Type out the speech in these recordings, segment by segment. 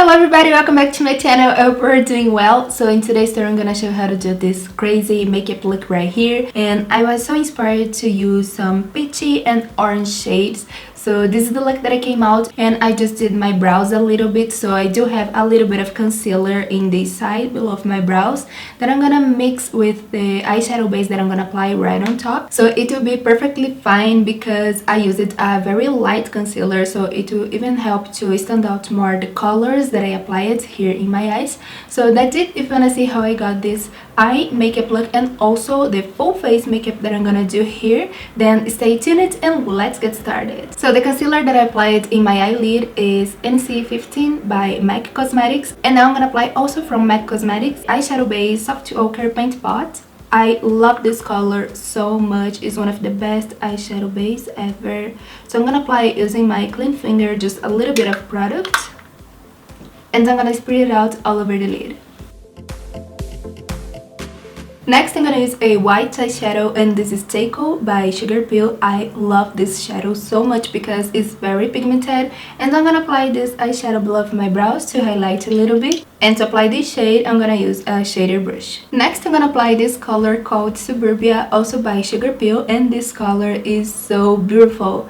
Hello everybody, welcome back to my channel. I hope we're doing well. So in today's tutorial I'm gonna show you how to do this crazy makeup look right here, and I was so inspired to use some peachy and orange shades. So this is the look that I came out, and I just did my brows a little bit, so I do have a little bit of concealer in this side below of my brows that I'm gonna mix with the eyeshadow base that I'm gonna apply right on top. So it will be perfectly fine because I used a very light concealer, so it will even help to stand out more the colors that I applied here in my eyes. So that's it. If you wanna see how I got this eye makeup look and also the full face makeup that I'm gonna do here, then stay tuned and let's get started. So the concealer that I applied in my eyelid is NC15 by MAC Cosmetics, and now I'm gonna apply also from MAC Cosmetics eyeshadow base Soft Ochre Paint Pot. I love this color so much. It's one of the best eyeshadow base ever. So I'm gonna apply it using my clean finger, just a little bit of product, and I'm gonna spread it out all over the lid. Next, I'm gonna use a white eyeshadow, and this is Xoxo by Sugarpill. I love this shadow so much because it's very pigmented, and I'm gonna apply this eyeshadow below my brows to highlight a little bit. And to apply this shade, I'm gonna use a shader brush. Next, I'm gonna apply this color called Suburbia, also by Sugarpill, and this color is so beautiful.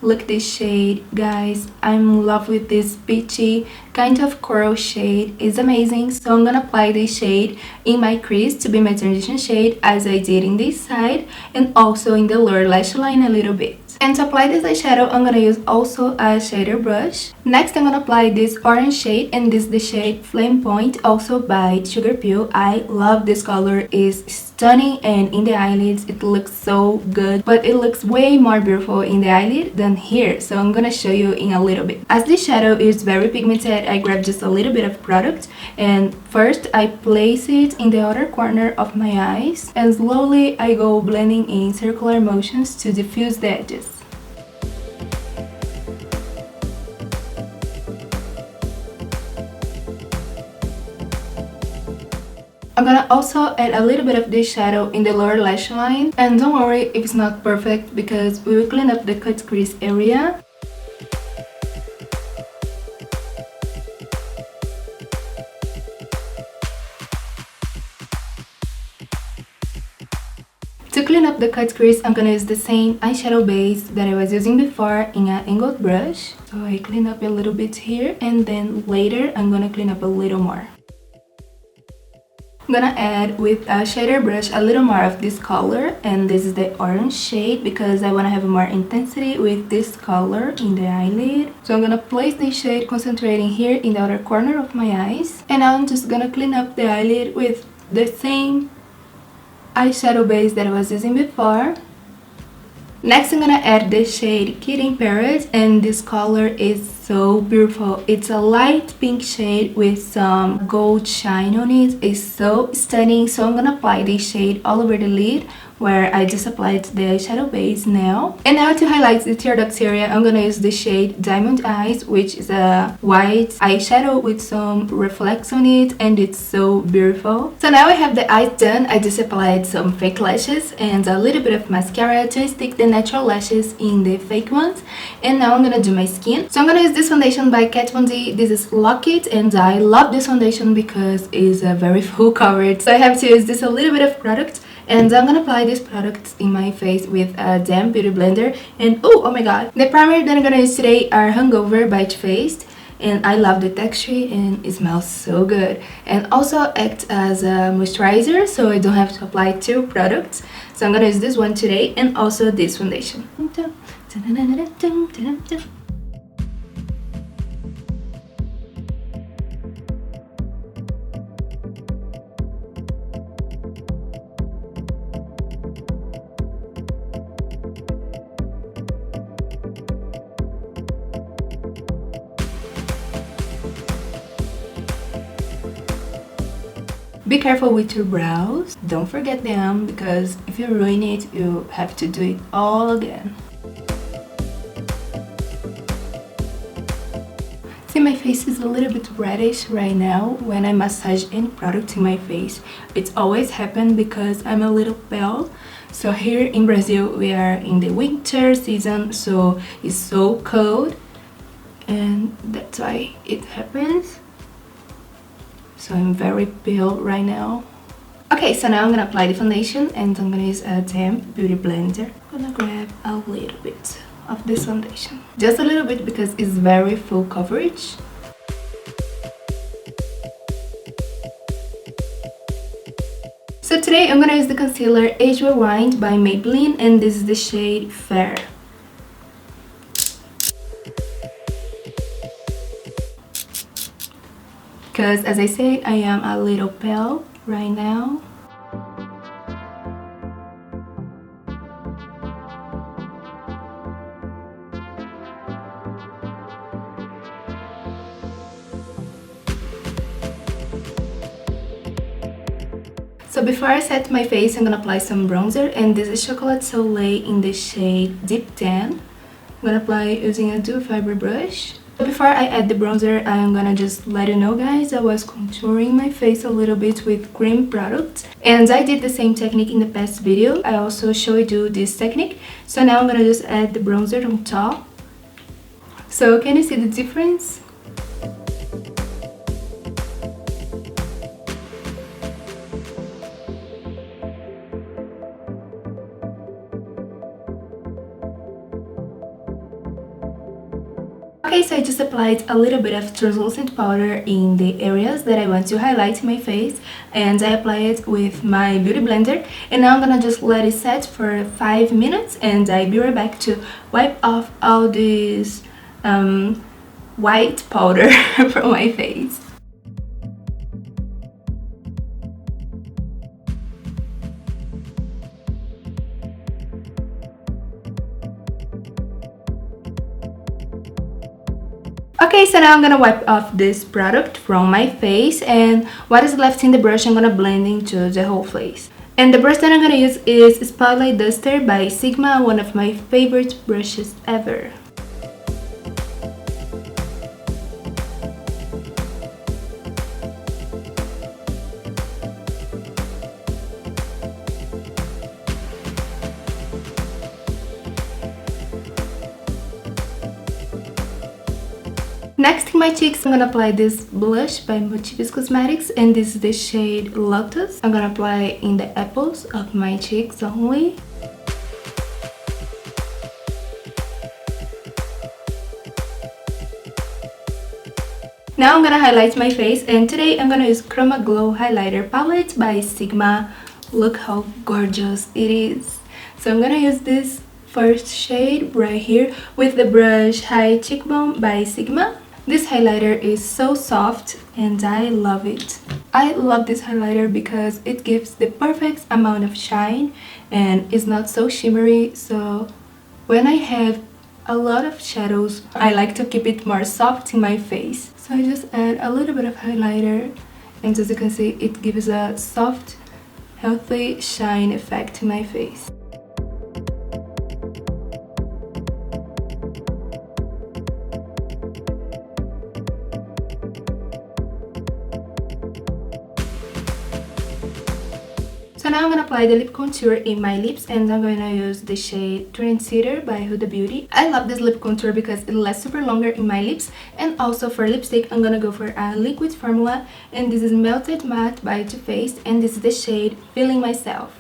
Look at this shade, guys. I'm in love with this peachy kind of coral shade. It's amazing. So I'm gonna apply this shade in my crease to be my transition shade, as I did in this side, and also in the lower lash line a little bit. And to apply this eyeshadow, I'm gonna use also a shader brush. Next, I'm gonna apply this orange shade, and this is the shade Flame Point, also by Sugarpill. I love this color. It's stunning, and in the eyelids it looks so good, but it looks way more beautiful in the eyelid than here. So I'm gonna show you in a little bit. As this shadow is very pigmented, I grabbed just a little bit of product, and first I place it in the outer corner of my eyes, and slowly I go blending in circular motions to diffuse the edges. I'm gonna also add a little bit of this shadow in the lower lash line, and don't worry if it's not perfect because we will clean up the cut crease area. To clean up the cut crease, I'm gonna use the same eyeshadow base that I was using before in an angled brush. So I clean up a little bit here, and then later I'm gonna clean up a little more. I'm gonna add with a shader brush a little more of this color, and this is the orange shade because I want to have more intensity with this color in the eyelid. So I'm gonna place this shade concentrating here in the outer corner of my eyes, and now I'm just gonna clean up the eyelid with the same eyeshadow base that I was using before. Next, I'm gonna add the shade Kidding Parrot, and this color is so beautiful. It's a light pink shade with some gold shine on it. It's so stunning. So I'm gonna apply this shade all over the lid where I just applied the eyeshadow base now. And now to highlight the tear duct area, I'm gonna use the shade Diamond Eyes, which is a white eyeshadow with some reflex on it, and it's so beautiful. So now I have the eyes done. I just applied some fake lashes and a little bit of mascara to stick the natural lashes in the fake ones. And now I'm gonna do my skin. So I'm gonna use this foundation by Kat Von D. This is Lock It, and I love this foundation because it's very full coverage. So I have to use this a little bit of product, and I'm gonna apply this product in my face with a damp beauty blender. And oh my god, the primer that I'm gonna use today are Hungover by Too Faced, and I love the texture and it smells so good, and also acts as a moisturizer, so I don't have to apply two products. So I'm gonna use this one today, and also this foundation. Be careful with your brows. Don't forget them, because if you ruin it, you have to do it all again. See, my face is a little bit reddish right now when I massage any product in my face. It's always happened because I'm a little pale. So here in Brazil we are in the winter season, so it's so cold, and that's why it happens. so I'm very pale right now. Okay, so now I'm gonna apply the foundation and I'm gonna use a damp beauty blender. I'm gonna grab a little bit of this foundation, just a little bit because it's very full coverage. So today I'm gonna use the concealer Age Rewind by Maybelline, and this is the shade Fair. Because as I said, I am a little pale right now. So before I set my face, I'm gonna apply some bronzer, and this is Chocolate Soleil in the shade Deep Tan. I'm gonna apply using a dual fiber brush. Before I add the bronzer, I'm gonna just let you know, guys, I was contouring my face a little bit with cream products, and I did the same technique in the past video. I also showed you this technique. So now I'm gonna just add the bronzer on top. So can you see the difference? Okay, so I just applied a little bit of translucent powder in the areas that I want to highlight my face, and I apply it with my beauty blender, and now I'm gonna just let it set for 5 minutes, and I'll be right back to wipe off all this white powder from my face. Okay, so now I'm gonna wipe off this product from my face, and what is left in the brush I'm gonna blend into the whole face. And the brush that I'm gonna use is Spotlight Duster by Sigma, one of my favorite brushes ever. Next, in my cheeks, I'm gonna apply this blush by Motives Cosmetics, and this is the shade Lotus. I'm gonna apply in the apples of my cheeks only. Now I'm gonna highlight my face, and today I'm gonna use Chroma Glow Highlighter Palette by Sigma. Look how gorgeous it is. So I'm gonna use this first shade right here with the brush High Cheekbone by Sigma. This highlighter is so soft and I love it. I love this highlighter because it gives the perfect amount of shine and is not so shimmery. So when I have a lot of shadows, I like to keep it more soft in my face. So I just add a little bit of highlighter, and as you can see, it gives a soft, healthy shine effect in my face. So now I'm gonna apply the lip contour in my lips, and I'm gonna use the shade Trendsetter by Huda Beauty. I love this lip contour because it lasts super longer in my lips. And also for lipstick, I'm gonna go for a liquid formula, and this is Melted Matte by Too Faced, and this is the shade Feeling Myself.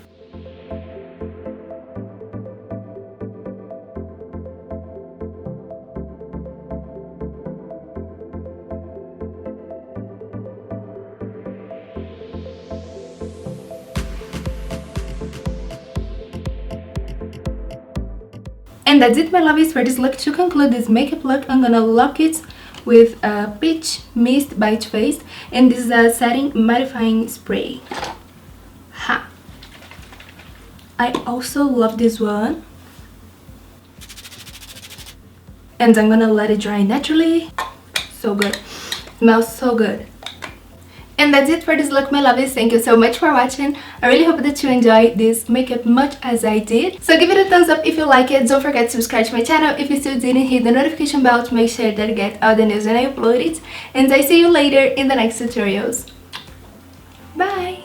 And that's it, my lovies, for this look. To conclude this makeup look, I'm gonna lock it with a Peach Mist by Too Faced, and this is a setting mattifying spray. Ha! I also love this one, and I'm gonna let it dry naturally. So good, smells so good. And that's it for this look, my lovies. Thank you so much for watching. I really hope that you enjoyed this makeup much as I did. So give it a thumbs up if you like it. Don't forget to subscribe to my channel if you still didn't. Hit the notification bell to make sure that you get all the news when I upload it. And I see you later in the next tutorials. Bye!